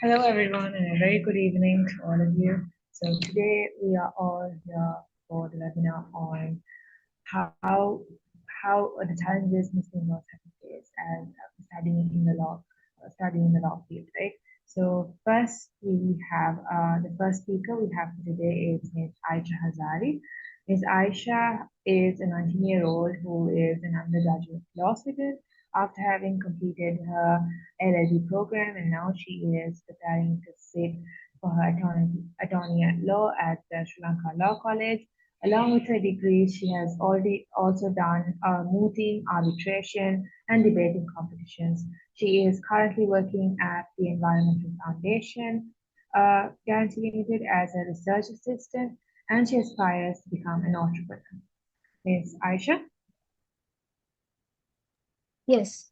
Hello, everyone, and a very good evening to all of you. So today we are all here for the webinar on how the challenges Muslim laws have faced as studying in the law field, right? So first we have the first speaker we have for today is Ms. Aisha Hazari. Ms. Aisha is a 19-year-old who is an undergraduate law student after having completed her LLB program, and now she is preparing to sit for her attorney at law at the Sri Lanka Law College. Along with her degrees, she has already also done mooting, arbitration, and debating competitions. She is currently working at the Environmental Foundation, Guarantee Limited, as a research assistant, and she aspires to become an entrepreneur. Ms. Aisha? Yes.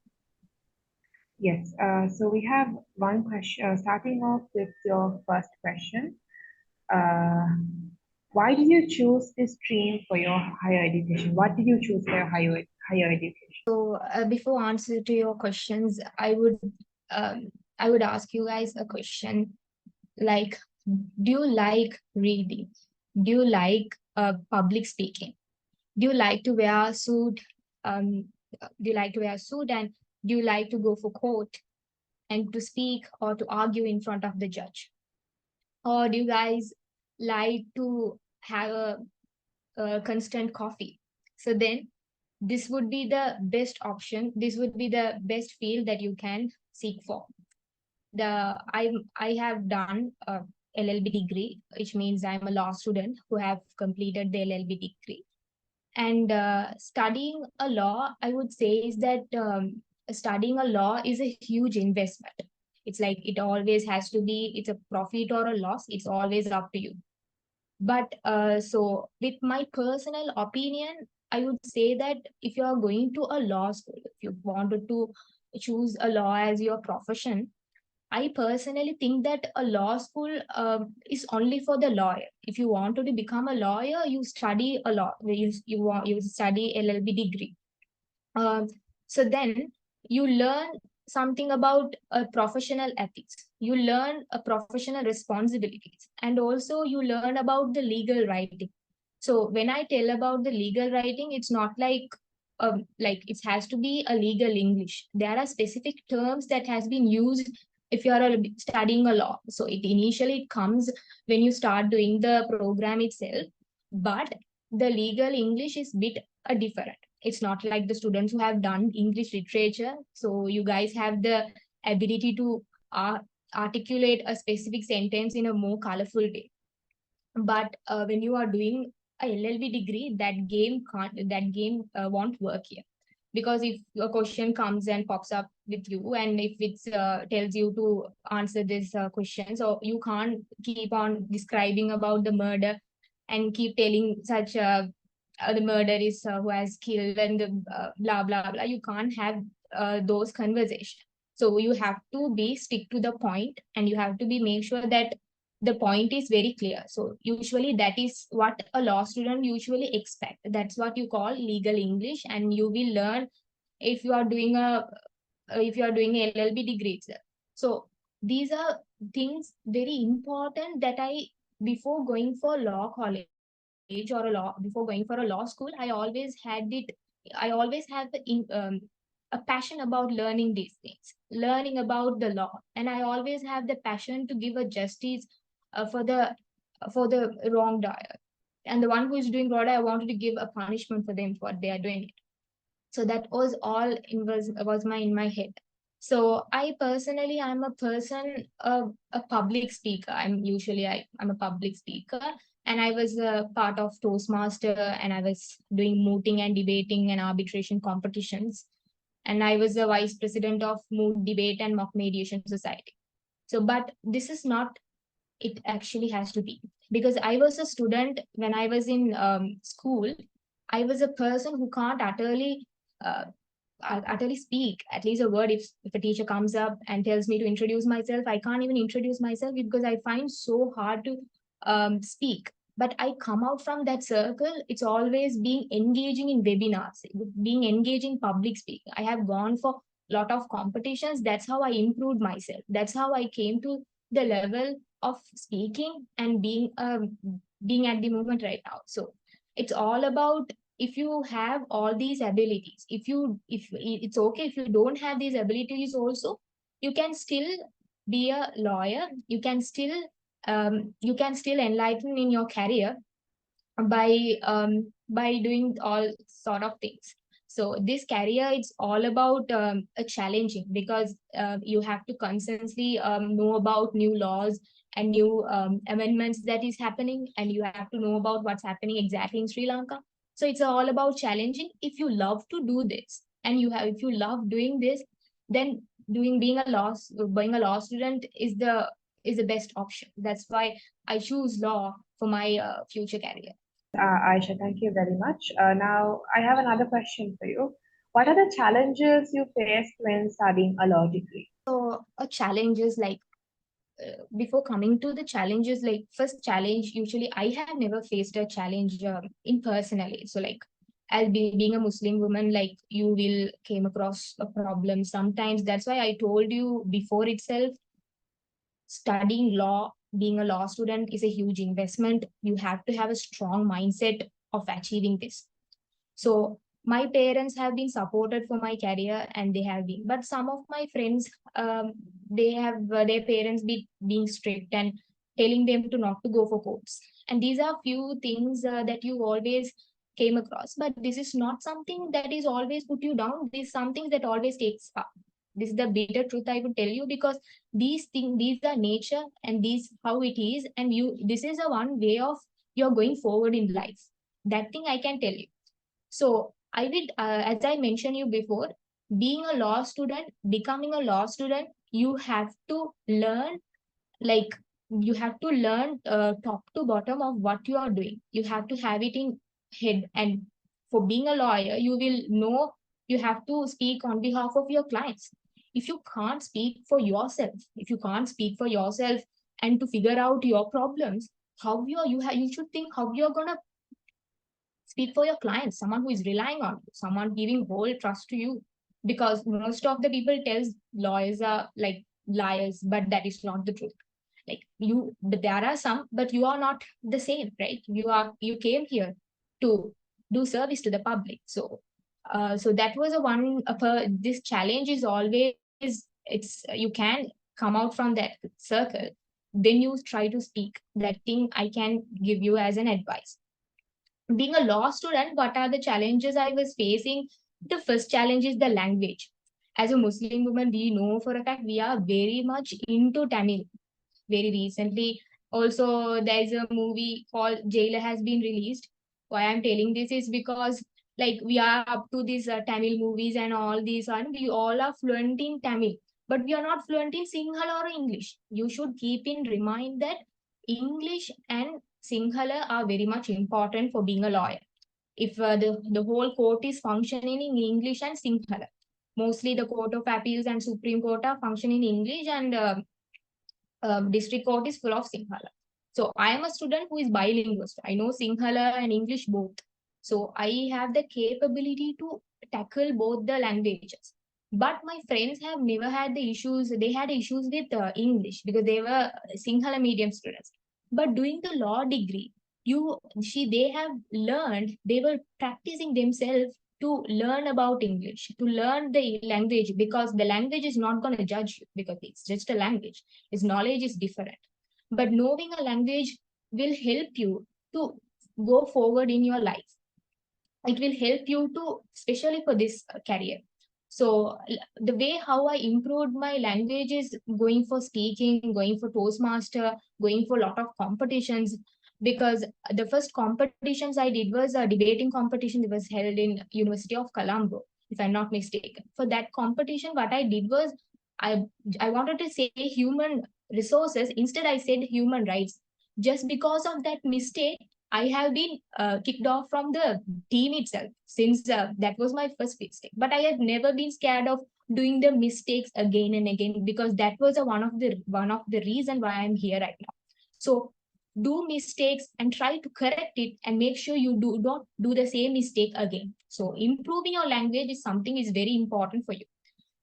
Yes, so we have one question, starting off with your first question. Uh, why did you choose this stream for your higher education? What did you choose for your higher education? So before answer to your questions, I would ask you guys a question like, do you like reading? Do you like public speaking? Do you like to wear a suit? Do you like to wear a suit, and do you like to go for court and to speak or to argue in front of the judge? Or do you guys like to have a constant coffee? So then this would be the best option. This would be the best field that you can seek for. I have done a LLB degree, which means I'm a law student who have completed the LLB degree. And studying a law, I would say, is that studying a law is a huge investment. It's like it always has to be, it's a profit or a loss. It's always up to you. But so with my personal opinion, I would say that if you are going to a law school, if you wanted to choose a law as your profession, I personally think that a law school is only for the lawyer. If you wanted to become a lawyer, you study a law. You study LLB degree. Um, so then you learn something about professional ethics. You learn a professional responsibilities, and also you learn about the legal writing. So when I tell about the legal writing, it's not like it has to be a legal English. There are specific terms that has been used if you are studying a law. So it comes when you start doing the program itself, but the legal English is bit different. It's not like the students who have done English literature. So you guys have the ability to articulate a specific sentence in a more colorful way. But when you are doing a LLB degree, that game won't work here. Because if a question comes and pops up with you, and if it tells you to answer this question, so you can't keep on describing about the murder and keep telling such the murder is who has killed and the blah blah blah. You can't have those conversations. So you have to be stick to the point, and you have to be make sure that the point is very clear. So usually that is what a law student usually expect. That's what you call legal English, and you will learn if you are doing a LLB degree itself. So these are things very important that I, before going for law college or a law, before going for a law school, I always have a passion about learning these things, learning about the law, and I always have the passion to give a justice for the wrong dyer, and the one who is doing wrong, I wanted to give a punishment for them for what they are doing. So that was all in my head. So I personally, I'm a person, a public speaker. I'm a public speaker, and I was a part of Toastmaster, and I was doing mooting and debating and arbitration competitions, and I was the vice president of Moot Debate and Mock Mediation Society. So, but this is not, it actually has to be, because I was a student when I was in school. I was a person who can't uh, utterly speak at least a word. If a teacher comes up and tells me to introduce myself, I can't even introduce myself because I find so hard to speak. But I come out from that circle. It's always being engaging in webinars, being engaging public speaking. I have gone for a lot of competitions. That's how I improved myself. That's how I came to the level of speaking and being at the moment right now. So it's all about, if you have all these abilities, if it's okay if you don't have these abilities also, you can still be a lawyer. You can still enlighten in your career by doing all sort of things. So this career, it's all about a challenging, because you have to constantly know about new laws and new amendments that is happening, and you have to know about what's happening exactly in Sri Lanka. So it's all about challenging. If you love to do this, and if you love doing this, then being a law student is the best option. That's why I choose law for my future career. Aisha, thank you very much. Now, I have another question for you. What are the challenges you faced when studying a law degree? So a challenge is like, before coming to the challenges, like first challenge, usually I have never faced a challenge in personally. So like, being a Muslim woman, like you will came across a problem sometimes. That's why I told you before itself, studying law, being a law student is a huge investment. You have to have a strong mindset of achieving this. So my parents have been supported for my career, and they have been, but some of my friends, they have their parents being strict and telling them to not to go for courts. And these are few things that you always came across, but this is not something that is always put you down. This is something that always takes up. This is the bitter truth I would tell you, because these are nature, and these how it is, and this is a one way of you're going forward in life. That thing I can tell you. So as I mentioned you before, being a law student, becoming a law student, you have to learn, like you have to learn top to bottom of what you are doing. You have to have it in head. And for being a lawyer, you will know you have to speak on behalf of your clients. If you can't speak for yourself, if you can't speak for yourself and to figure out your problems, how you should think how you're gonna speak for your clients, someone who is relying on you, someone giving whole trust to you. Because most of the people tells lawyers are like liars, but that is not the truth. Like but there are some, but you are not the same, right? You came here to do service to the public. So so that was a one of this challenge is always, it's you can come out from that circle, then you try to speak. That thing I can give you as an advice. Being a law student, what are the challenges I was facing? The first challenge is the language. As a Muslim woman, we know for a fact we are very much into Tamil. Very recently, also there's a movie called Jailer has been released. Why I'm telling this is because like we are up to these Tamil movies and all these, and we all are fluent in Tamil, but we are not fluent in Sinhala or English. You should keep in mind that English and Sinhala are very much important for being a lawyer. If the whole court is functioning in English and Sinhala, mostly the Court of Appeals and Supreme Court are functioning in English, and district court is full of Sinhala. So I am a student who is bilingual. I know Sinhala and English both. So I have the capability to tackle both the languages. But my friends have never had the issues. They had issues with English because they were Sinhala medium students. But doing the law degree, they have learned. They were practicing themselves to learn about English, to learn the language, because the language is not going to judge you because it's just a language. Its knowledge is different. But knowing a language will help you to go forward in your life. It will help you to, especially for this career. So the way how I improved my language is going for speaking, going for Toastmaster, going for a lot of competitions. Because the first competitions I did was a debating competition that was held in University of Colombo, if I'm not mistaken. For that competition, what I did was I I wanted to say human resources. Instead, I said human rights. Just because of that mistake, I have been kicked off from the team itself, since that was my first mistake. But I have never been scared of doing the mistakes again and again, because that was one of the reason why I'm here right now. So do mistakes and try to correct it, and make sure you do not do the same mistake again. So improving your language is something is very important for you.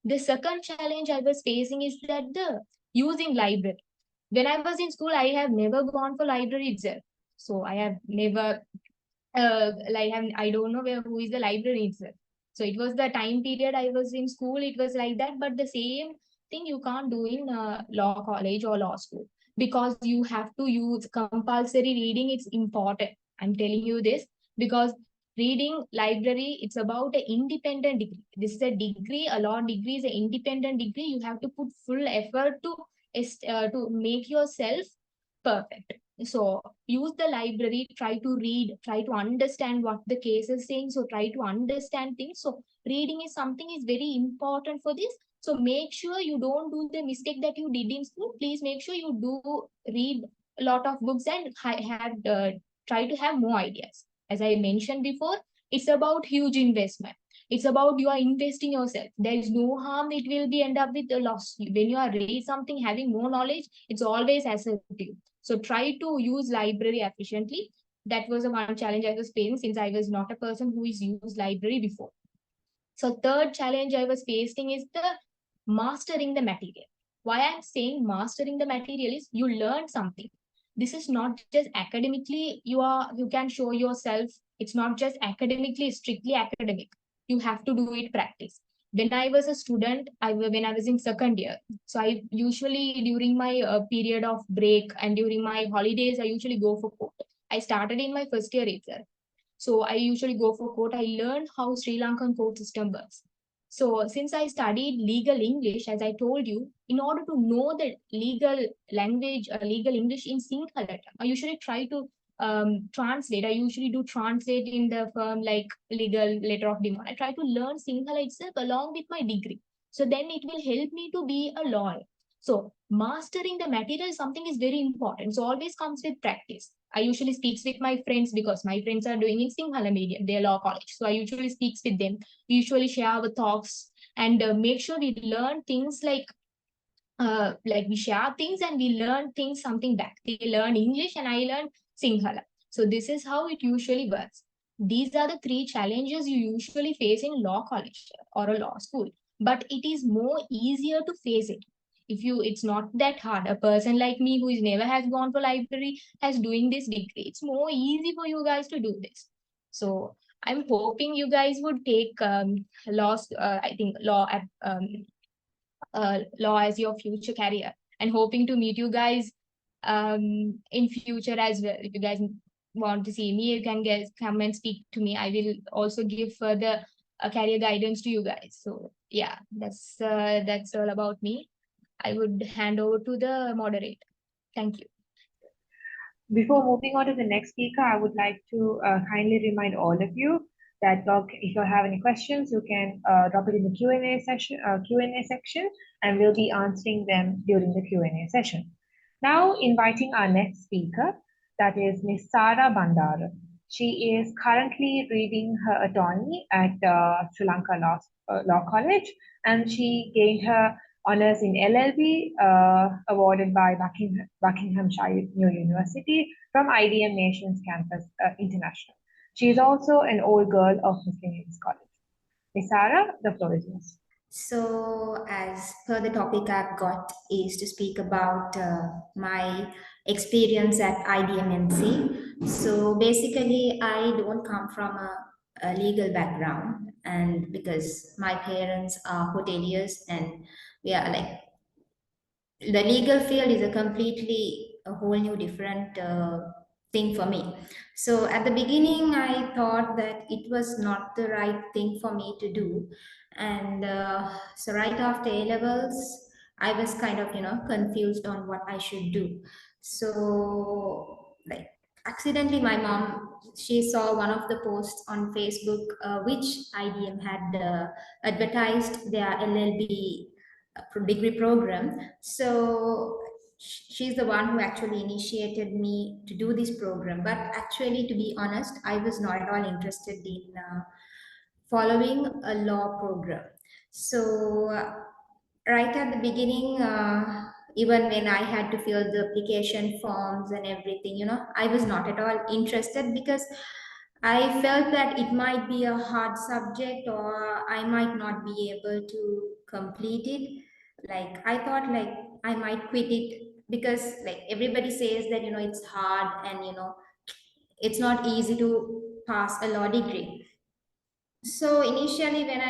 The second challenge I was facing is that the using library. When I was in school, I have never gone for library itself. So I have never I don't know who is the library itself. So it was the time period I was in school, it was like that. But the same thing you can't do in law college or law school, because you have to use compulsory reading. It's important. I'm telling you this because reading library, it's about an independent degree. This is a degree, a law degree is an independent degree. You have to put full effort to make yourself perfect. So use the library, try to read, try to understand what the case is saying. So try to understand things. So reading is something is very important for this. So make sure you don't do the mistake that you did in school. Please make sure you do read a lot of books and try to have more ideas. As I mentioned before, it's about huge investment. It's about you are investing yourself. There is no harm. It will be end up with a loss. When you are reading something, having more knowledge, it's always assertive. So try to use library efficiently. That was the one challenge I was facing since I was not a person who is used library before. So third challenge I was facing is the mastering the material. Why I'm saying mastering the material is you learn something. This is not just academically you can show yourself. It's not just academically strictly academic. You have to do it practice. When I was a student, when I was in second year, so I usually during my period of break and during my holidays, I usually go for court. I started in my first year itself. So I usually go for court. I learned how Sri Lankan court system works. So since I studied legal English, as I told you, in order to know the legal language, legal English in Sinhala, I usually try to translate. I usually do translate in the firm like legal letter of demand. I try to learn Sinhala itself along with my degree. So then it will help me to be a lawyer. So mastering the material is something is very important. So always comes with practice. I usually speaks with my friends because my friends are doing in Sinhala medium, their law college. So I usually speaks with them. We usually share our thoughts and make sure we learn things like we share things and we learn things something back. They learn English and I learn Sinhala. So this is how it usually works. These are the three challenges you usually face in law college or a law school, but it is more easier to face it. If you, it's not that hard. A person like me who is never has gone for library has doing this degree. It's more easy for you guys to do this. So I'm hoping you guys would take laws. I think law as your future career, and hoping to meet you guys in future as well. If you guys want to see me, you can guys come and speak to me. I will also give further career guidance to you guys. So yeah, that's all about me. I would hand over to the moderator. Thank you. Before moving on to the next speaker, I would like to kindly remind all of you that if you have any questions, you can drop it in the Q&A session, Q&A section, and we'll be answering them during the Q&A session. Now, inviting our next speaker, that is Ms. Sara Bandara. She is currently reading her attorney at Sri Lanka Law College, and she gained her honors in LLB, awarded by Buckinghamshire New University from IDM Nations Campus International. She is also an old girl of Muslim Youth College. Ms. Sara, the floor is yours. So, as per the topic I've got is to speak about my experience at IDMNC. So, basically, I don't come from a legal background, and because my parents are hoteliers, and we are like the legal field is a completely a whole new different thing for me. So at the beginning I thought that it was not the right thing for me to do, and so right after A levels I was kind of confused on what I should do. So like accidentally my mom, she saw one of the posts on Facebook which IDM had advertised their LLB degree program. So she's the one who actually initiated me to do this program. But actually, to be honest, I was not at all interested in following a law program. So right at the beginning, even when I had to fill the application forms and everything, I was not at all interested because I felt that it might be a hard subject or I might not be able to complete it. Like I thought like I might quit it because like everybody says that, it's hard and, it's not easy to pass a law degree. So initially, when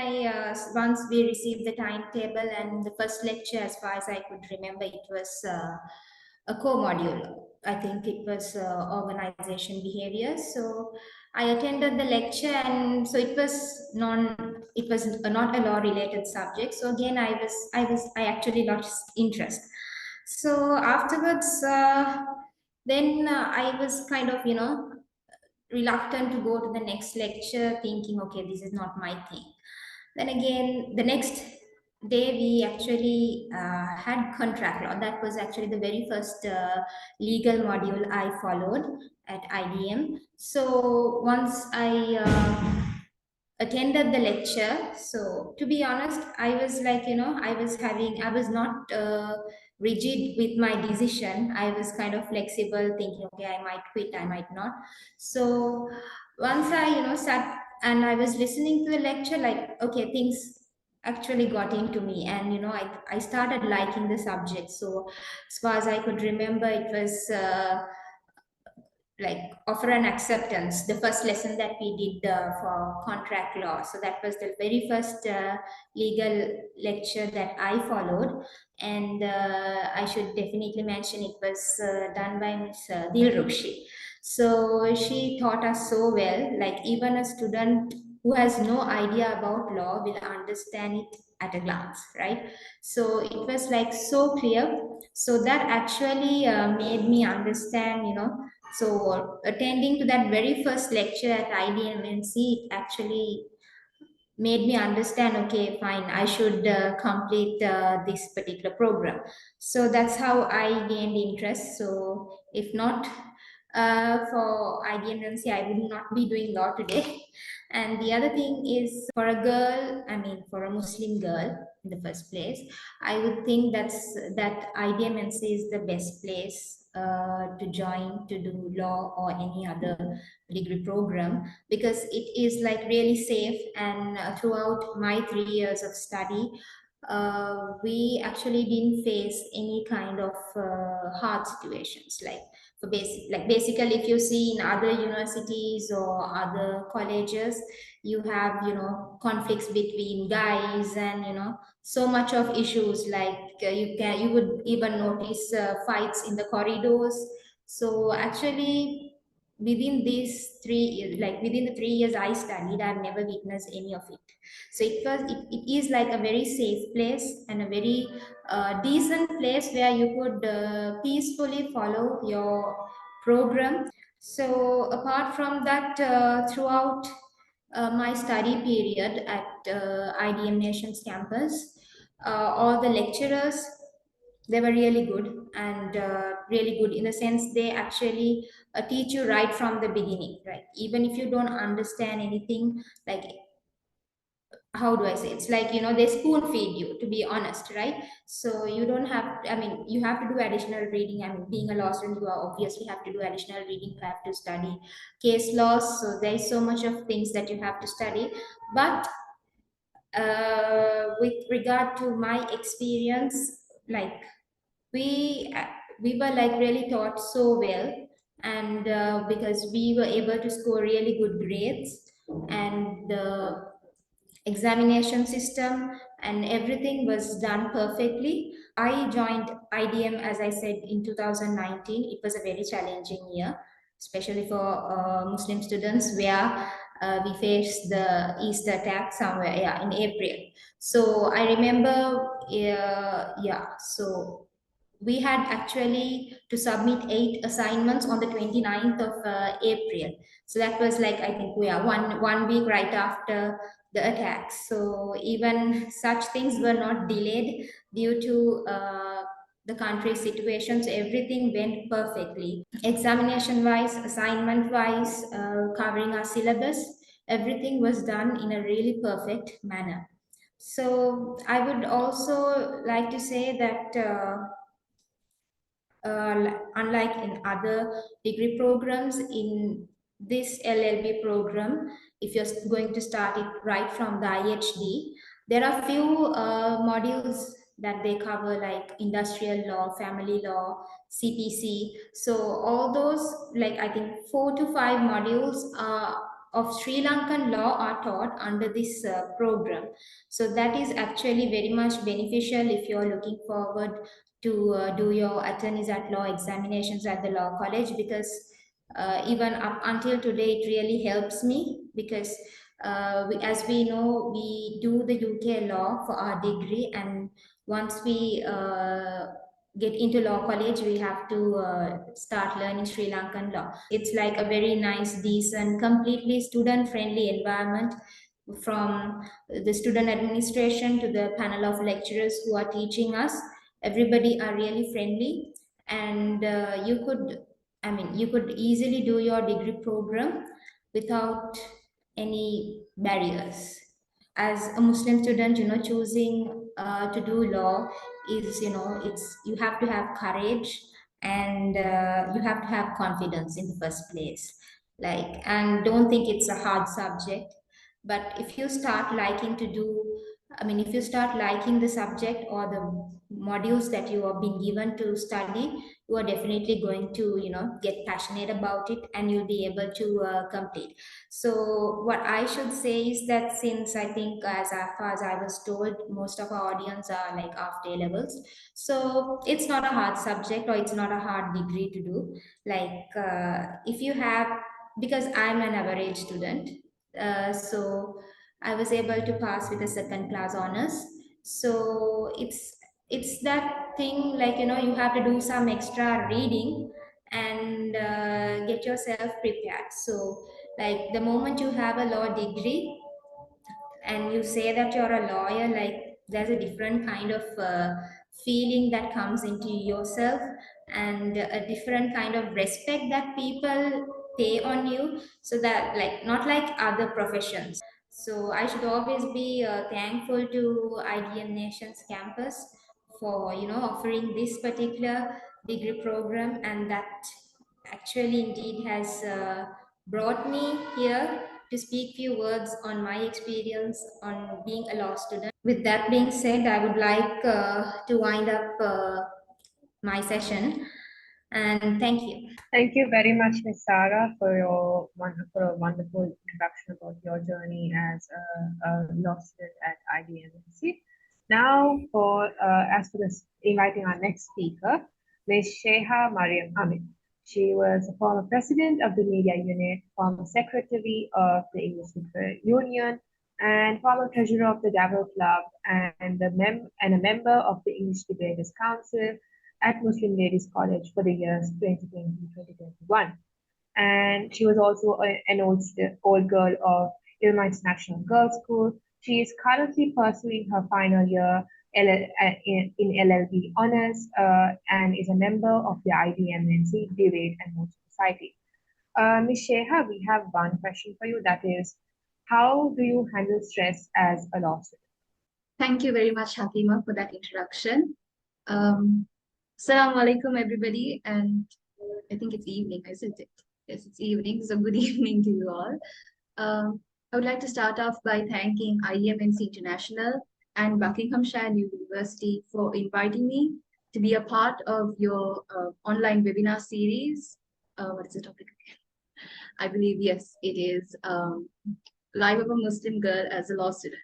once we received the timetable and the first lecture, as far as I could remember, it was a core module. I think it was organization behavior. So I attended the lecture, and so it was not a law related subject. So again, I actually lost interest. So afterwards, then I was kind of, reluctant to go to the next lecture, thinking, okay, this is not my thing. Then again, the next day, we actually had contract law. That was actually the very first legal module I followed at IDM. So once I attended the lecture, so to be honest, I was like, I was not rigid with my decision. I was kind of flexible, thinking, okay, I might quit, I might not. So once I, sat and I was listening to the lecture, like, okay, things actually got into me, and I started liking the subject. So as far as I could remember, it was like offer and acceptance, the first lesson that we did for contract law. So that was the very first legal lecture that I followed. And I should definitely mention it was done by Ms. Dilrukshi. So she taught us so well, like even a student who has no idea about law will understand it at a glance, right? So it was like so clear. So that actually made me understand, so attending to that very first lecture at IDMNC, it actually made me understand, okay, fine, I should complete this particular program. So that's how I gained interest. So if not for IDMNC, I would not be doing law today. And the other thing is, for a girl, I mean, for a Muslim girl in the first place, I would think that IDMNC is the best place to join to do law or any other degree program, because it is like really safe. And throughout my 3 years of study, we actually didn't face any kind of hard situations, like basically, if you see in other universities or other colleges, you have conflicts between guys, and so much of issues, like you would even notice fights in the corridors. So actually, within these 3 years, like within the 3 years I studied, I've never witnessed any of it. So it is like a very safe place and a very decent place where you could peacefully follow your program. So apart from that, throughout my study period at IDM Nations Campus, all the lecturers, they were really good, and really good in the sense they actually teach you right from the beginning, right? Even if you don't understand anything, like, how do I say, it's like, they spoon feed you, to be honest, right? So you don't have, I mean, you have to do additional reading. I mean, being a law student, you are obviously have to do additional reading. You have to study case laws, so there's so much of things that you have to study. But with regard to my experience, like, we uh, we were like really taught so well, and because we were able to score really good grades, and the examination system and everything was done perfectly. I joined IDM, as I said, in 2019. It was a very challenging year, especially for Muslim students, where we faced the Easter attack somewhere, yeah, in April. So I remember, yeah, so we had actually to submit 8 assignments on the 29th of April. So that was like, I think, we are one week right after the attacks. So even such things were not delayed due to the country's situation. So everything went perfectly. Examination wise, assignment wise, covering our syllabus, everything was done in a really perfect manner. So I would also like to say that unlike in other degree programs, in this LLB program, if you're going to start it right from the IHD, there are few modules that they cover, like industrial law, family law, CPC. So all those, like I think 4 to 5 modules of Sri Lankan law are taught under this program. So that is actually very much beneficial if you're looking forward to do your attorneys at law examinations at the law college, because even up until today it really helps me, because as we know, we do the UK law for our degree, and once we get into law college, we have to start learning Sri Lankan law. It's like a very nice, decent, completely student friendly environment, from the student administration to the panel of lecturers who are teaching us. Everybody are really friendly, and you could easily do your degree program without any barriers. As a Muslim student, choosing to do law is, it's, you have to have courage, and you have to have confidence in the first place. Like, and don't think it's a hard subject. But if you start liking to do, if you start liking the subject or the modules that you are being given to study, you are definitely going to, get passionate about it, and you'll be able to complete. So what I should say is that, since I think, as far as I was told, most of our audience are like after A levels, so it's not a hard subject, or it's not a hard degree to do. Like, if you have, because I'm an average student, so I was able to pass with a second class honors. So it's that thing, like, you have to do some extra reading, and get yourself prepared. So, like, the moment you have a law degree and you say that you're a lawyer, like, there's a different kind of feeling that comes into yourself, and a different kind of respect that people pay on you. So that, like, not like other professions. So I should always be thankful to IDM Nations Campus for, offering this particular degree program, and that actually indeed has brought me here to speak few words on my experience on being a law student. With that being said, I would like to wind up my session, and thank you. Thank you very much, Ms. Sarah, for a wonderful introduction about your journey as a law student at IDMNC. Now, as for this, inviting our next speaker, Ms. Sheha Mariam Hamid. She was a former president of the media unit, former secretary of the English Literature Union, and former treasurer of the Davao Club, and a member of the English Debaters Council at Muslim Ladies College for the years 2020-2021. And she was also an old girl of Ilma International Girls School. She is currently pursuing her final year in LLB honors and is a member of the IDMNC Debate and Motion Society. Ms. Sheha, we have one question for you, that is, how do you handle stress as a law student? Thank you very much, Hakima, for that introduction. Assalamu alaikum, everybody, and I think it's evening, isn't it? Yes, it's evening, so good evening to you all. I would like to start off by thanking IDMNC International and Buckinghamshire New University for inviting me to be a part of your online webinar series. What is the topic again? I believe, yes, it is Life of a Muslim Girl as a Law Student.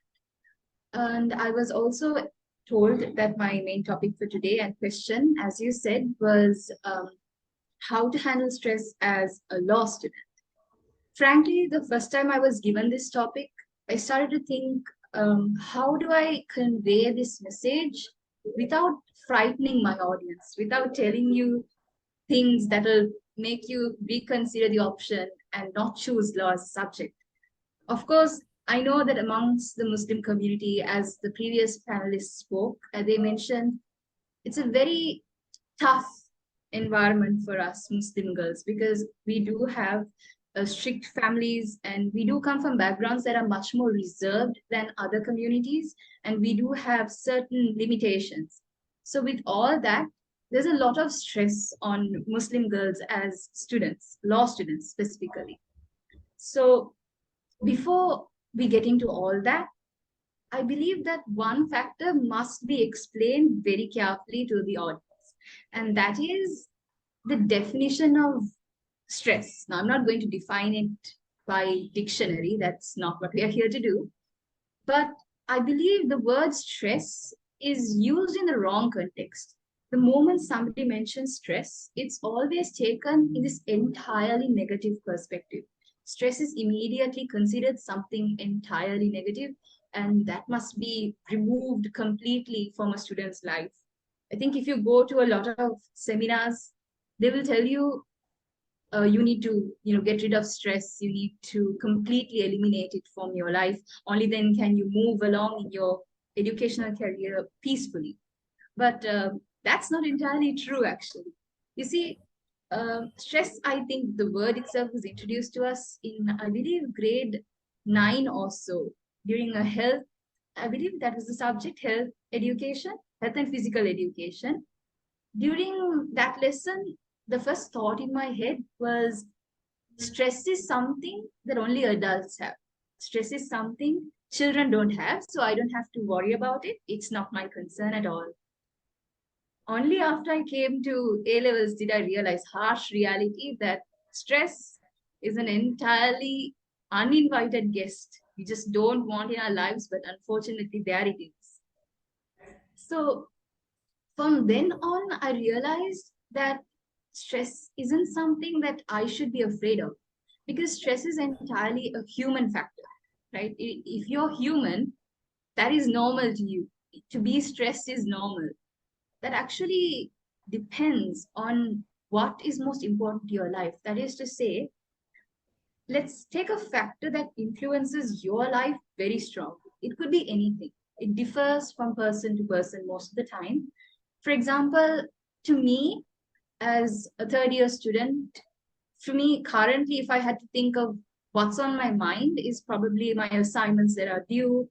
And I was also told that my main topic for today and question, as you said, was how to handle stress as a law student. Frankly, the first time I was given this topic, I started to think, how do I convey this message without frightening my audience, without telling you things that will make you reconsider the option and not choose law as a subject. Of course, I know that amongst the Muslim community, as the previous panelists spoke, they mentioned, it's a very tough environment for us Muslim girls, because we do have strict families, and we do come from backgrounds that are much more reserved than other communities, and we do have certain limitations. So with all that, there's a lot of stress on Muslim girls as students, law students specifically. So before we get into all that, I believe that one factor must be explained very carefully to the audience, and that is the definition of stress. Now, I'm not going to define it by dictionary, that's not what we are here to do, but I believe the word stress is used in the wrong context. The moment somebody mentions stress, it's always taken in this entirely negative perspective. Stress is immediately considered something entirely negative, and that must be removed completely from a student's life. I think if you go to a lot of seminars, they will tell you you need to get rid of stress, you need to completely eliminate it from your life. Only then can you move along in your educational career peacefully. But that's not entirely true, actually. You see, stress, I think the word itself was introduced to us in, I believe, grade 9 or so, during a health, I believe that was the subject, health education, health and physical education. During that lesson, the first thought in my head was, stress is something that only adults have. Stress is something children don't have, so I don't have to worry about it. It's not my concern at all. Only after I came to A levels did I realize harsh reality that stress is an entirely uninvited guest. We just don't want in our lives, but unfortunately, there it is. So from then on, I realized that stress isn't something that I should be afraid of, because stress is entirely a human factor, right? If you're human, that is normal to you. To be stressed is normal. That actually depends on what is most important to your life. That is to say, let's take a factor that influences your life very strongly. It could be anything. It differs from person to person most of the time. For example, to me, as a third year student, for me currently, if I had to think of what's on my mind, is probably my assignments that are due,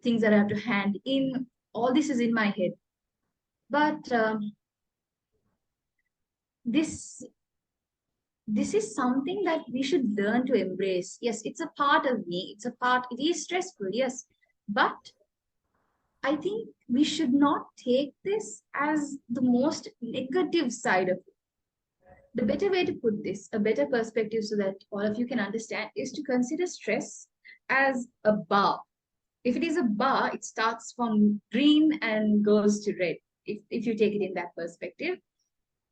things that I have to hand in. All this is in my head. But this is something that we should learn to embrace. Yes, it's a part of me. It is stressful, yes. But I think we should not take this as the most negative side of it. The better way to put this, a better perspective so that all of you can understand, is to consider stress as a bar. If it is a bar, it starts from green and goes to red. If you take it in that perspective,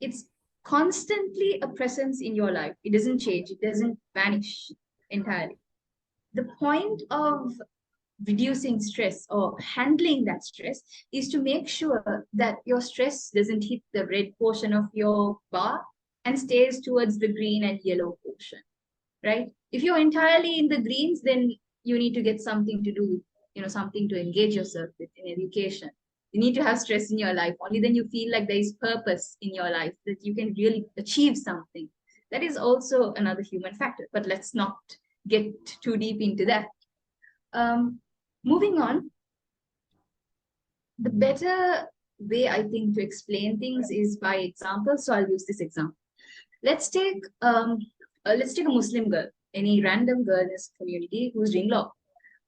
it's constantly a presence in your life. It doesn't change, it doesn't vanish entirely. The point of reducing stress or handling that stress is to make sure that your stress doesn't hit the red portion of your bar and stays towards the green and yellow portion, right? If you're entirely in the greens, then you need to get something to do, something to engage yourself with in education. You need to have stress in your life. Only then you feel like there is purpose in your life, that you can really achieve something. That is also another human factor, but let's not get too deep into that. Moving on, the better way I think to explain things is by example. So I'll use this example. Let's take a Muslim girl, any random girl in this community who's doing law.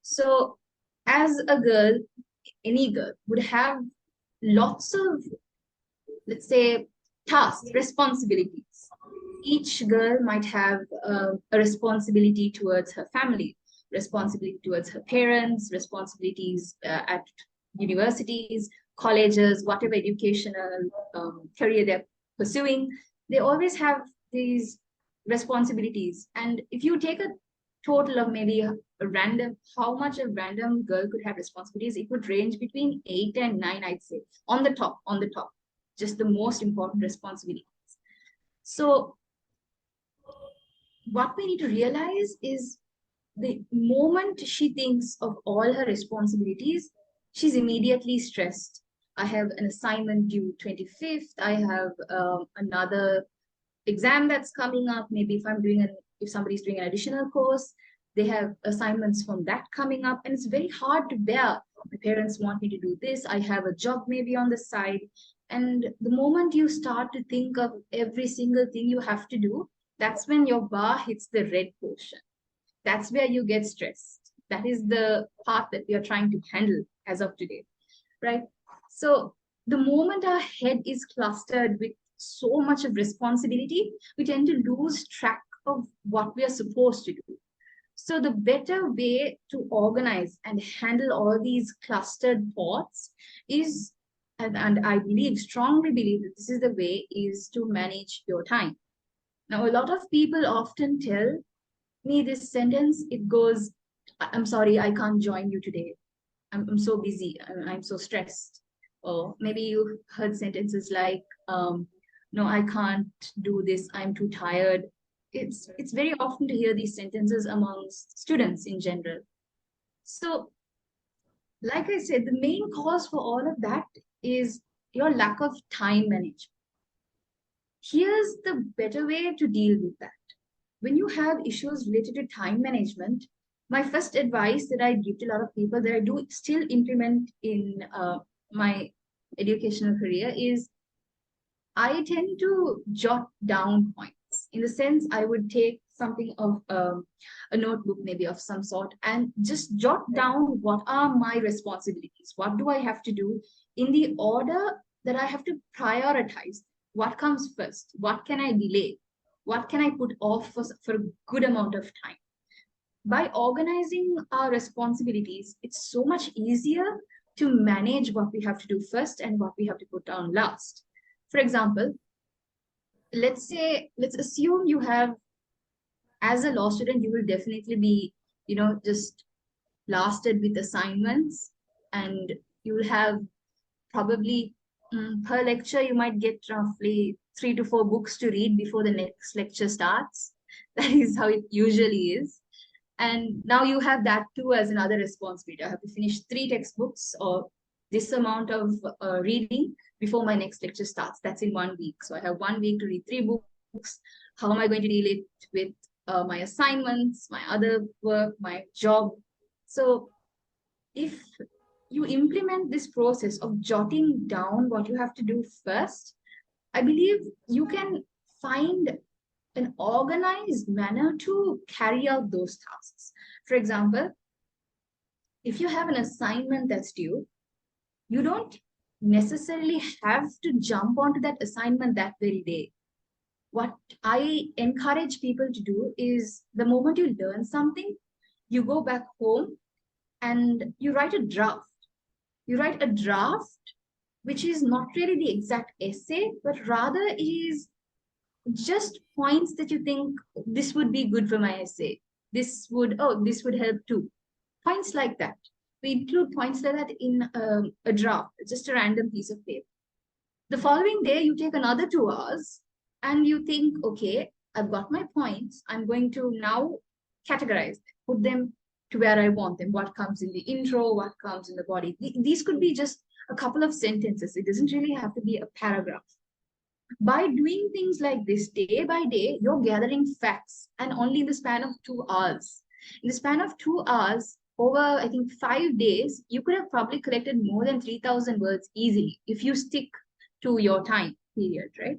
So as a girl, any girl would have lots of, let's say, tasks, responsibilities. Each girl might have a responsibility towards her family, responsibility towards her parents, responsibilities at universities, colleges, whatever educational career they're pursuing. They always have these responsibilities. And if you take a total of maybe how much a random girl could have responsibilities, it would range between 8 and 9, I'd say, on the top, just the most important responsibilities. So what we need to realize is, the moment she thinks of all her responsibilities, she's immediately stressed. I have an assignment due 25th. I have another exam that's coming up. Maybe if somebody's doing an additional course, they have assignments from that coming up, and it's very hard to bear. My parents want me to do this. I have a job maybe on the side. And the moment you start to think of every single thing you have to do, that's when your bar hits the red portion. That's where you get stressed. That is the part that we are trying to handle as of today, right? So the moment our head is clustered with so much of responsibility, we tend to lose track of what we are supposed to do. So the better way to organize and handle all these clustered thoughts is, and I strongly believe that this is the way, is to manage your time. Now, a lot of people often tell me this sentence. It goes, I'm sorry, I can't join you today. I'm so busy. I'm so stressed. Or maybe you heard sentences like, no, I can't do this. I'm too tired. It's very often to hear these sentences amongst students in general. So, like I said, the main cause for all of that is your lack of time management. Here's the better way to deal with that. When you have issues related to time management, my first advice that I give to a lot of people that I do still implement in my educational career is I tend to jot down points. In the sense, I would take something of a notebook, maybe of some sort, and just jot down what are my responsibilities. What do I have to do in the order that I have to prioritize? What comes first? What can I delay? What can I put off for a good amount of time? By organizing our responsibilities, it's so much easier to manage what we have to do first and what we have to put down last. For example, let's assume you have, as a law student, you will definitely be, just blasted with assignments, and you will have probably per lecture, you might get roughly 3 to 4 books to read before the next lecture starts. That is how it usually is. And now you have that too as another responsibility. I have to finish 3 textbooks or this amount of reading before my next lecture starts. That's in 1 week. So I have 1 week to read 3 books. How am I going to deal it with my assignments, my other work, my job? So if you implement this process of jotting down what you have to do first, I believe you can find an organized manner to carry out those tasks. For example, if you have an assignment that's due, you don't necessarily have to jump onto that assignment that very day. What I encourage people to do is the moment you learn something, you go back home and you write a draft. You write a draft which is not really the exact essay, but rather is just points that you think this would be good for my essay. This would help too. Points like that. We include points like that in a draft, just a random piece of paper. The following day, you take another 2 hours and you think, okay, I've got my points. I'm going to now categorize them, put them to where I want them. What comes in the intro, what comes in the body. These could be just a couple of sentences. It doesn't really have to be a paragraph. By doing things like this day by day, you're gathering facts, and only in the span of 2 hours. In the span of 2 hours, over, I think, 5 days, you could have probably collected more than 3,000 words easily if you stick to your time period, right?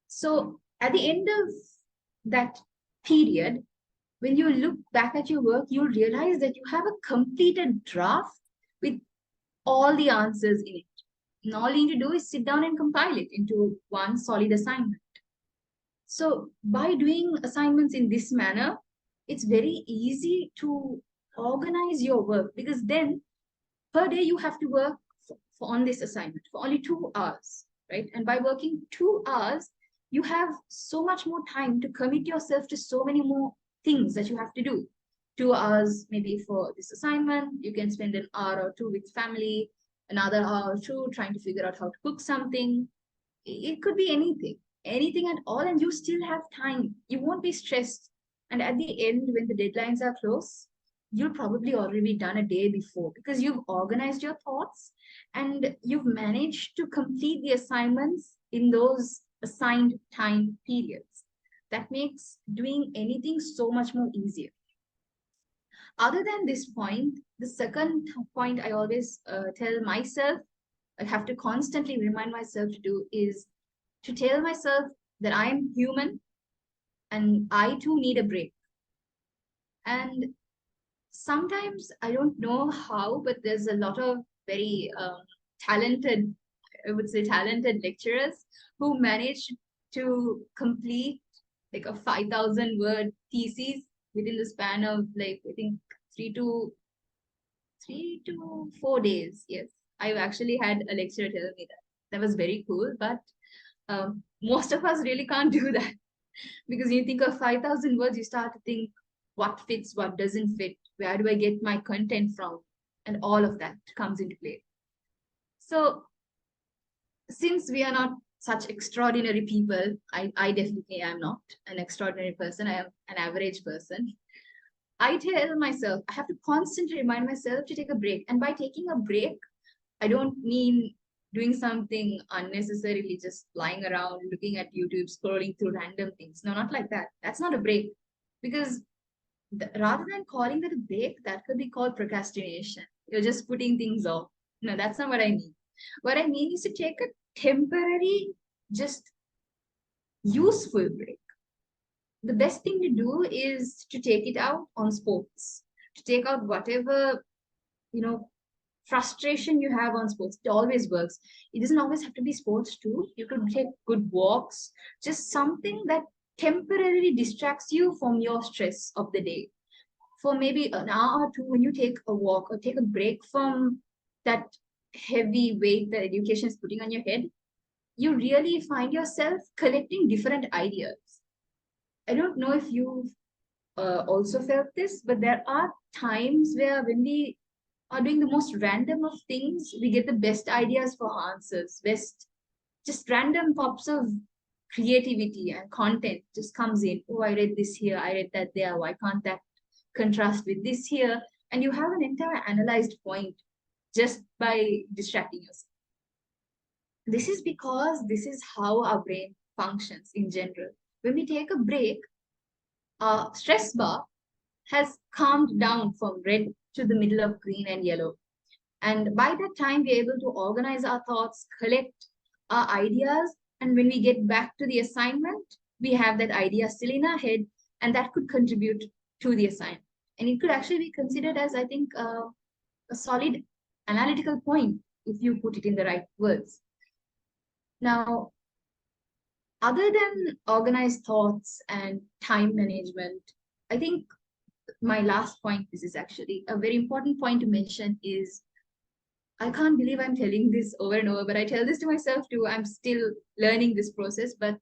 So at the end of that period, when you look back at your work, you'll realize that you have a completed draft with all the answers in it. And all you need to do is sit down and compile it into one solid assignment. So by doing assignments in this manner, it's very easy to organize your work, because then per day you have to work on this assignment for only 2 hours, right? And by working 2 hours, you have so much more time to commit yourself to so many more things that you have to do. 2 hours maybe for this assignment, you can spend an hour or 2 with family, another hour or 2 trying to figure out how to cook something. It could be anything at all, and you still have time. You won't be stressed. And at the end, when the deadlines are close, you'll probably already done a day before, because you've organized your thoughts and you've managed to complete the assignments in those assigned time periods. That makes doing anything so much more easier. Other than this point, the second point I always tell myself, I have to constantly remind myself to do, is to tell myself that I am human and I too need a break. And sometimes I don't know how, but there's a lot of very talented, I would say talented lecturers who managed to complete like a 5,000 word thesis within the span of like, I think 3 to 4 days. Yes, I've actually had a lecturer tell me that. That was very cool, but most of us really can't do that because you think of 5,000 words, you start to think what fits, what doesn't fit, where do I get my content from, and all of that comes into play. So since we are not such extraordinary people, I definitely am not an extraordinary person. I am an average person. I tell myself, I have to constantly remind myself to take a break. And by taking a break, I don't mean doing something unnecessarily, just lying around, looking at YouTube, scrolling through random things. No, not like that. That's not a break. Because rather than calling that a break, that could be called procrastination. You're just putting things off. No, that's not what I mean. What I mean is to take a temporary, just useful break. The best thing to do is to take it out on sports, to take out whatever, frustration you have on sports. It always works. It doesn't always have to be sports too. You could take good walks, just something that temporarily distracts you from your stress of the day. For maybe an hour or two, when you take a walk or take a break from that heavy weight that education is putting on your head, you really find yourself collecting different ideas. I don't know if you've also felt this, but there are times where when we are doing the most random of things, we get the best ideas for answers, just random pops of creativity and content just comes in. Oh, I read this here, I read that there, why can't that contrast with this here? And you have an entire analyzed point just by distracting yourself. This is because this is how our brain functions in general. When we take a break, our stress bar has calmed down from red to the middle of green and yellow. And by that time, we're able to organize our thoughts, collect our ideas. And when we get back to the assignment, we have that idea still in our head, and that could contribute to the assignment. And it could actually be considered as, I think, a solid analytical point if you put it in the right words. Now, other than organized thoughts and time management, I think my last point, this is actually a very important point to mention, is I can't believe I'm telling this over and over, but I tell this to myself too. I'm still learning this process, but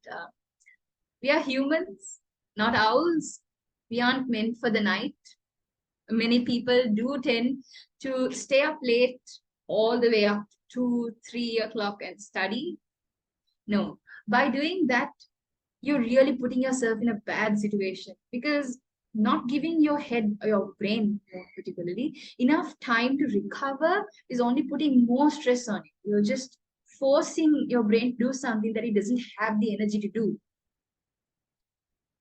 we are humans, not owls. We aren't meant for the night. Many people do tend to stay up late all the way up to 3 o'clock and study. No, by doing that, you're really putting yourself in a bad situation, because not giving your head or your brain particularly enough time to recover is only putting more stress on it. You're just forcing your brain to do something that it doesn't have the energy to do.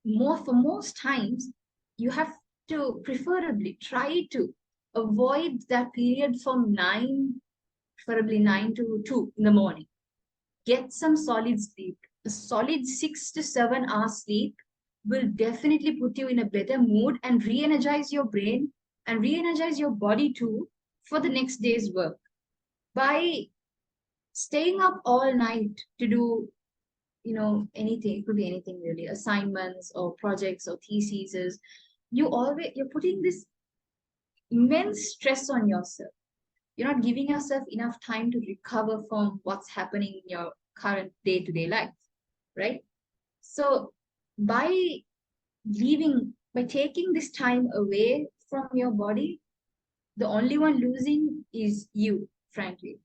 For most times, you have to preferably try to avoid that period from 9, preferably 9 to 2 in the morning. Get some solid sleep. A solid 6 to 7 hours sleep will definitely put you in a better mood and re-energize your brain and re-energize your body too for the next day's work. By staying up all night to do, anything, it could be anything really, assignments or projects or theses, you're putting this immense stress on yourself. You're not giving yourself enough time to recover from what's happening in your current day-to-day life, right? So by taking this time away from your body, the only one losing is you, frankly.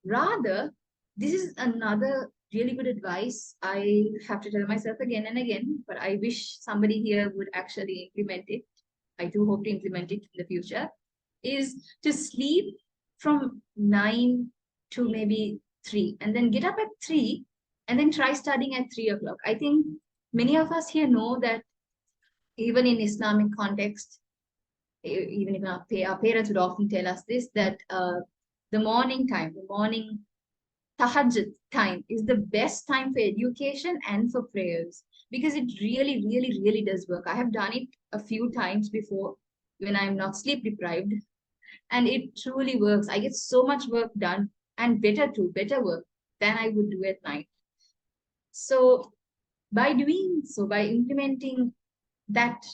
Rather, this is another really good advice I have to tell myself again and again, but I wish somebody here would actually implement it. I do hope to implement it in the future, is to sleep from 9 to maybe 3, and then get up at 3, and then try studying at 3 o'clock. I think many of us here know that even in Islamic context, even if our parents would often tell us this, that the morning tahajjud time is the best time for education and for prayers, because it really, really, really does work. I have done it a few times before. when I'm not sleep deprived. And it truly works. I get so much work done, and better work than I would do at night. So by doing so, by implementing that,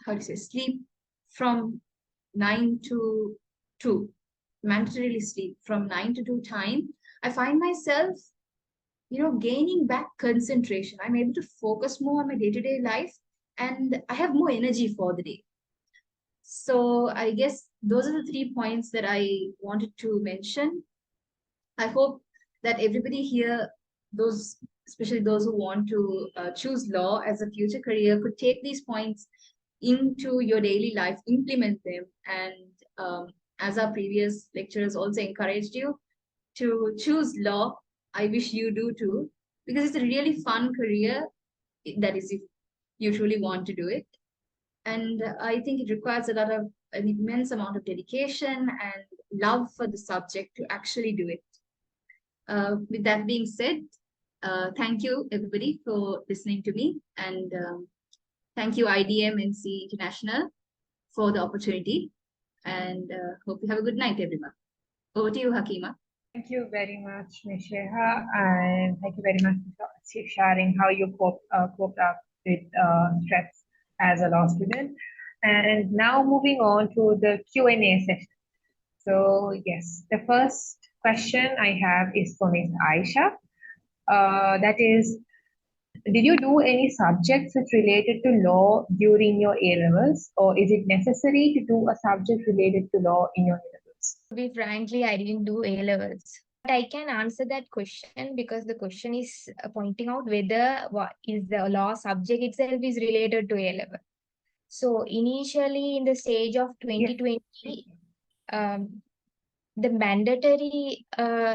how to say, sleep from 9 to 2, mandatorily sleep from 9 to 2 time, I find myself, gaining back concentration. I'm able to focus more on my day-to-day life, and I have more energy for the day. So I guess those are the 3 points that I wanted to mention. I hope that everybody here, especially those who want to choose law as a future career, could take these points into your daily life, implement them, and as our previous lecturers also encouraged you to choose law, I wish you do too, because it's a really fun career. That is, if you truly want to do it. And I think it requires an immense amount of dedication and love for the subject to actually do it. With that being said, thank you everybody for listening to me, and thank you IDMNC International for the opportunity, and hope you have a good night, everyone. Over to you, Hakima. Thank you very much, Ms. Sheha, and thank you very much for sharing how you coped up with stress as a law student. And now moving on to the Q&A session. So yes, the first question I have is for Ms. Aisha. That is, did you do any subjects which related to law during your A-levels, or is it necessary to do a subject related to law in your A-levels? To be frankly, I didn't do A-levels. But I can answer that question because the question is pointing out whether what is the law subject itself is related to A-level. So initially in the stage of 2020, the mandatory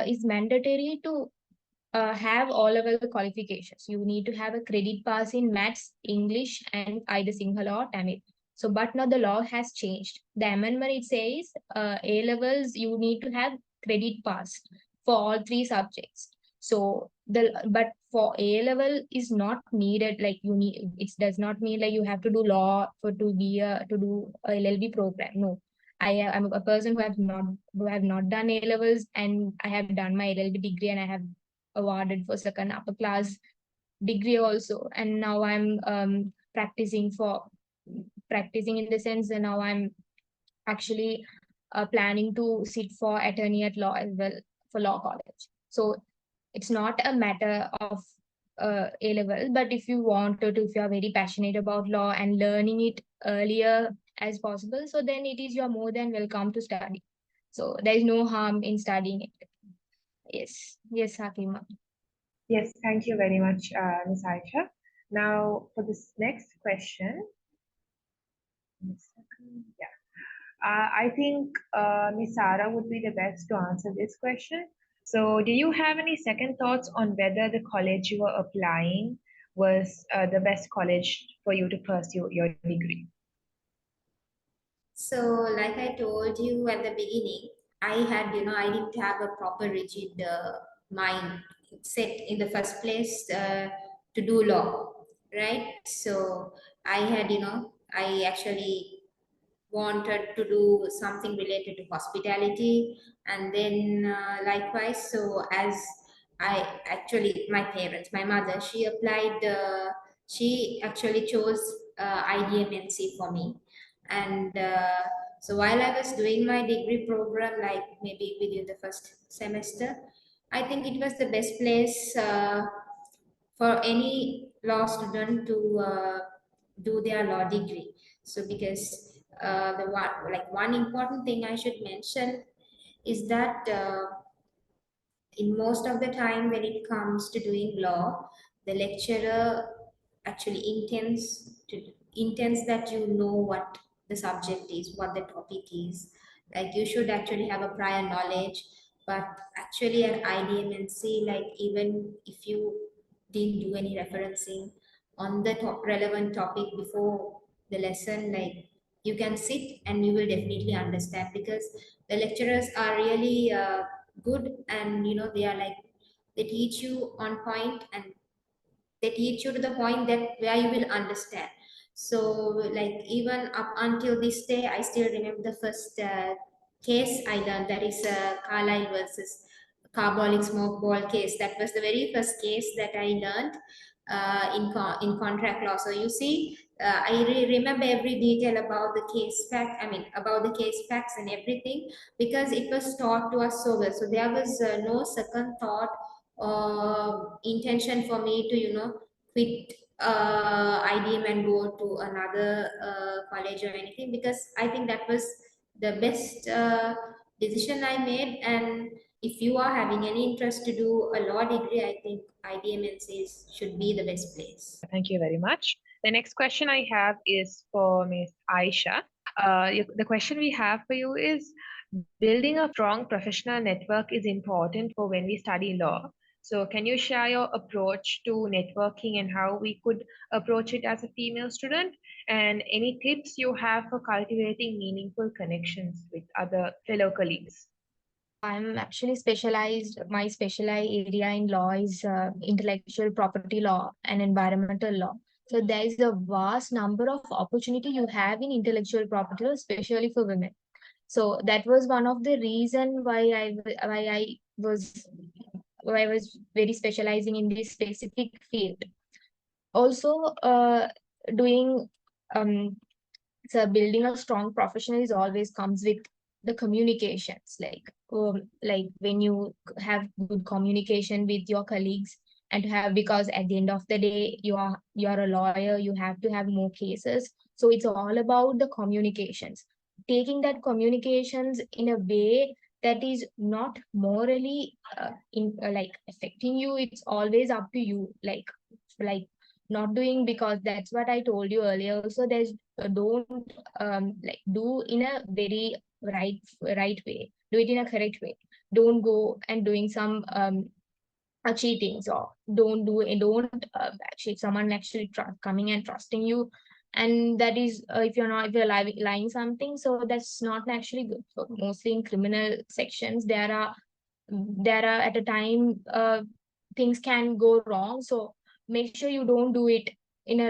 is mandatory to have all level qualifications. You need to have a credit pass in maths, English, and either Sinhala or Tamil. So, but now the law has changed. The amendment, it says A levels, you need to have credit pass for all 3 subjects. So but for A level is not needed. Like it does not mean like you have to do law to do a LLB program. No, I'm a person who have not done A levels, and I have done my LLB degree, and I have awarded for second upper class degree also. And now I'm practicing in the sense that now I'm actually planning to sit for attorney at law as well for law college. So it's not a matter of A level, but if you if you are very passionate about law and learning it earlier as possible, so then you're more than welcome to study. So there is no harm in studying it. Yes, Hakima. Yes, thank you very much, Ms. Aisha. Now, for this next question, I think Ms. Sara would be the best to answer this question. So, do you have any second thoughts on whether the college you were applying was the best college for you to pursue your degree? So, like I told you at the beginning, I didn't have a proper rigid mind set in the first place to do law, right? So, I actually wanted to do something related to hospitality, and then likewise, so as my parents, my mother, she actually chose IDMNC for me. And so while I was doing my degree program, like maybe within the first semester, I think it was the best place for any law student to do their law degree. So because one important thing I should mention is that in most of the time when it comes to doing law, the lecturer actually intends that you know what the subject is, what the topic is. Like you should actually have a prior knowledge. But actually at IDMNC, like even if you didn't do any referencing on the relevant topic before the lesson, like you can sit and you will definitely understand, because the lecturers are really good, and they teach you on point, and they teach you to the point that where you will understand. So like even up until this day, I still remember the first case I learned, that is Carlyle versus carbolic smoke ball case. That was the very first case that I learned in contract law. So you see, I remember every detail about the case fact. I mean, about the case facts and everything, because it was taught to us so well. So there was no second thought or intention for me to, quit IDM and go to another college or anything, because I think that was the best decision I made. And if you are having any interest to do a law degree, I think IDMNC should be the best place. Thank you very much. The next question I have is for Ms. Aisha. The question we have for you is, building a strong professional network is important for when we study law. So can you share your approach to networking and how we could approach it as a female student, and any tips you have for cultivating meaningful connections with other fellow colleagues? I'm actually specialized, my specialized area in law is intellectual property law and environmental law. So there is a vast number of opportunity you have in intellectual property law, especially for women. So that was one of the reason why I was very specializing in this specific field. Also, doing so building a strong professional is always comes with the communications, like when you have good communication with your colleagues, and to have, because at the end of the day you are a lawyer, you have to have more cases. So it's all about the communications, taking that communications in a way that is not morally like affecting you. It's always up to you, like not doing, because that's what I told you earlier. So there's don't like do in a very right way, do it in a correct way. Don't go and doing some cheatings, or don't actually someone actually coming and trusting you, and that is if you're lying something, so that's not actually good. So mostly in criminal sections there are at a time things can go wrong. So make sure you don't do it in a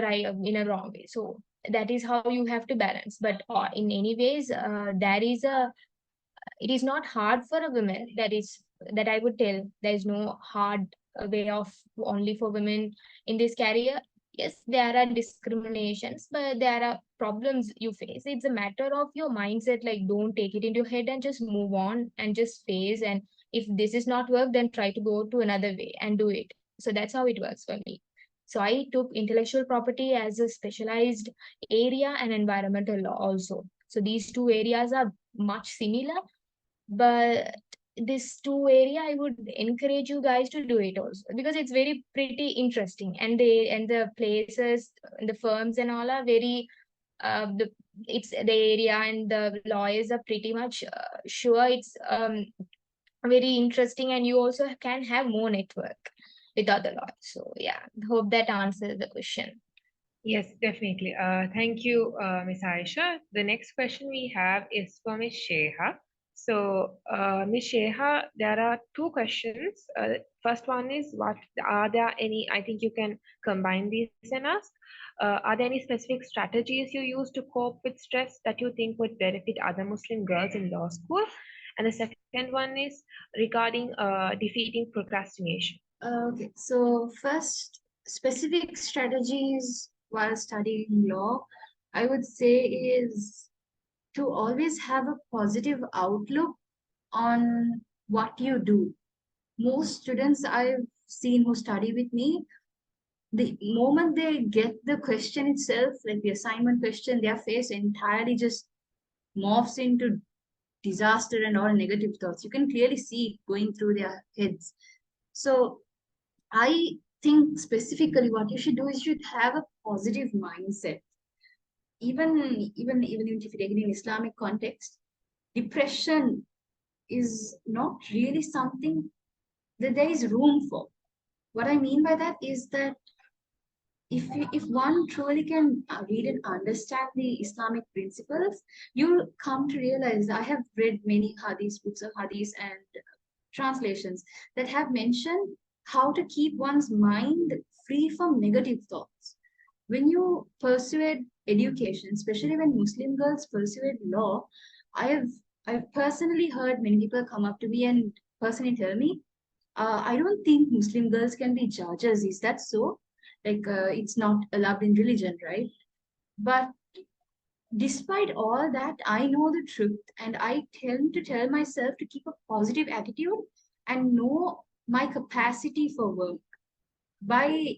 wrong way. So that is how you have to balance. But in any ways, it is not hard for a woman. That I would tell, there is no hard way of only for women in this career. Yes, there are discriminations, but there are problems you face. It's a matter of your mindset. Like, don't take it into your head and just move on and just face. And if this is not work, then try to go to another way and do it. So that's how it works for me. So I took intellectual property as a specialized area, and environmental law also. So these two areas are much similar, but this two area I would encourage you guys to do it also, because it's very pretty interesting, and the places, the firms and all are very it's the area, and the lawyers are pretty much sure it's very interesting, and you also can have more network with other lawyers. So yeah, hope that answers the question. Yes, definitely. Thank you, Ms. Aisha. The next question we have is for Ms. Sheha. So, Ms. Sheha, there are two questions. First one is, are there any, I think you can combine these and ask, are there any specific strategies you use to cope with stress that you think would benefit other Muslim girls in law school? And the second one is regarding defeating procrastination. Okay, so first, specific strategies while studying law, I would say, is to always have a positive outlook on what you do. Most students I've seen who study with me, the moment they get the question itself, like the assignment question, their face entirely just morphs into disaster and all negative thoughts. You can clearly see it going through their heads. So I think specifically what you should do is you should have a positive mindset. Even if you take it in Islamic context, depression is not really something that there is room for. What I mean by that is that if one truly can read and understand the Islamic principles, you'll come to realize. I have read many hadith books of hadith and translations that have mentioned how to keep one's mind free from negative thoughts. when you persuade education, especially when Muslim girls persuade law, I've personally heard many people come up to me and personally tell me, I don't think Muslim girls can be judges. Is that so? Like, it's not allowed in religion, right? But despite all that, I know the truth, and I tend to tell myself to keep a positive attitude and know my capacity for work. By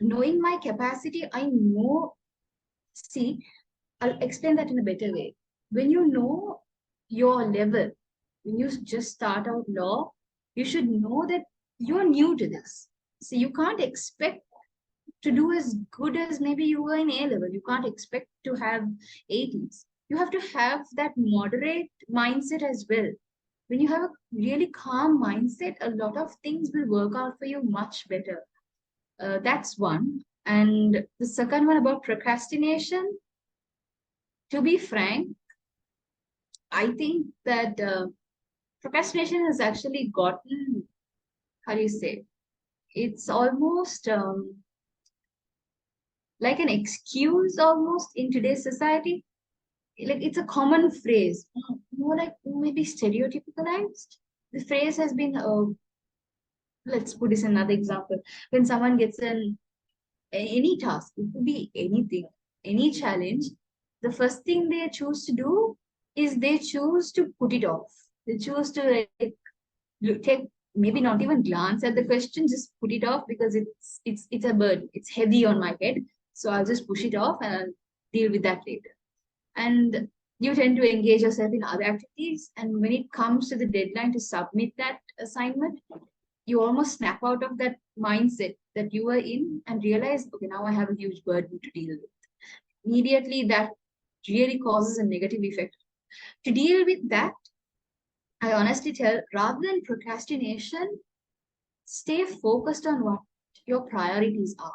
knowing my capacity, I know, see, I'll explain that in a better way. When you know your level, when you just start out law, you should know that you're new to this. So you can't expect to do as good as maybe you were in A level. You can't expect to have 80s. You have to have that moderate mindset as well. When you have a really calm mindset, a lot of things will work out for you much better. That's one. And the second one about procrastination, to be frank, I think that procrastination has actually gotten, how do you say, it's almost like an excuse almost in today's society. Like it's a common phrase, more like maybe stereotypicalized. The phrase has been, let's put this another example. When someone gets any task, it could be anything, any challenge, the first thing they choose to do is they choose to put it off. They choose to take, maybe not even glance at the question, just put it off because it's a burden, it's heavy on my head, so I'll just push it off and I'll deal with that later. And you tend to engage yourself in other activities, and when it comes to the deadline to submit that assignment, you almost snap out of that mindset that you were in and realize, okay, now I have a huge burden to deal with. Immediately, that really causes a negative effect. To deal with that, I honestly tell, rather than procrastination, stay focused on what your priorities are.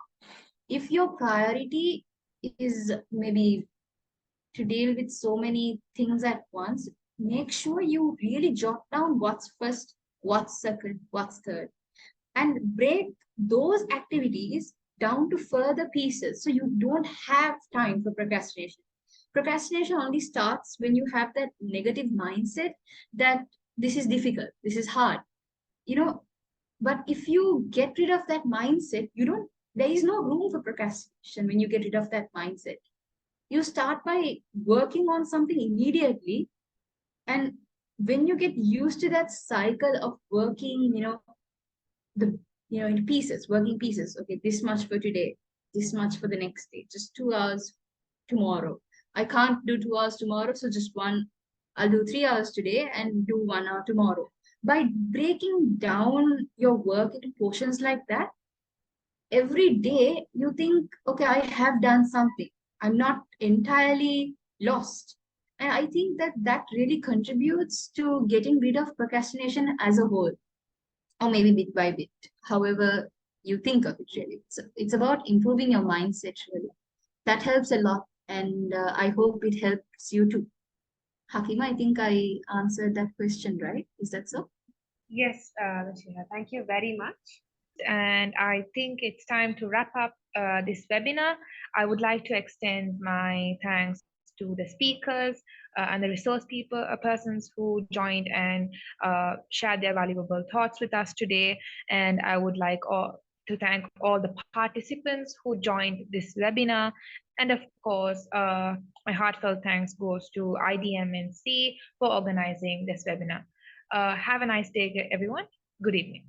If your priority is maybe to deal with so many things at once, make sure you really jot down what's first, what's second, what's third, and break those activities down to further pieces so you don't have time for procrastination. Procrastination only starts when you have that negative mindset that this is difficult, this is hard, you know. But if you get rid of that mindset, there is no room for procrastination when you get rid of that mindset. You start by working on something immediately, and when you get used to that cycle of working, in pieces, working pieces, okay, this much for today, this much for the next day, just 2 hours tomorrow. I can't do 2 hours tomorrow, so just one, I'll do 3 hours today and do 1 hour tomorrow. By breaking down your work into portions like that, every day you think, okay, I have done something. I'm not entirely lost. And I think that really contributes to getting rid of procrastination as a whole, or maybe bit by bit, however you think of it really. It's about improving your mindset really. That helps a lot, and I hope it helps you too. Hakima, I think I answered that question, right? Is that so? Yes, Rashida, thank you very much. And I think it's time to wrap up this webinar. I would like to extend my thanks to the speakers and the resource persons who joined and shared their valuable thoughts with us today. And I would like to thank all the participants who joined this webinar. And of course, my heartfelt thanks goes to IDMNC for organizing this webinar. Have a nice day, everyone. Good evening.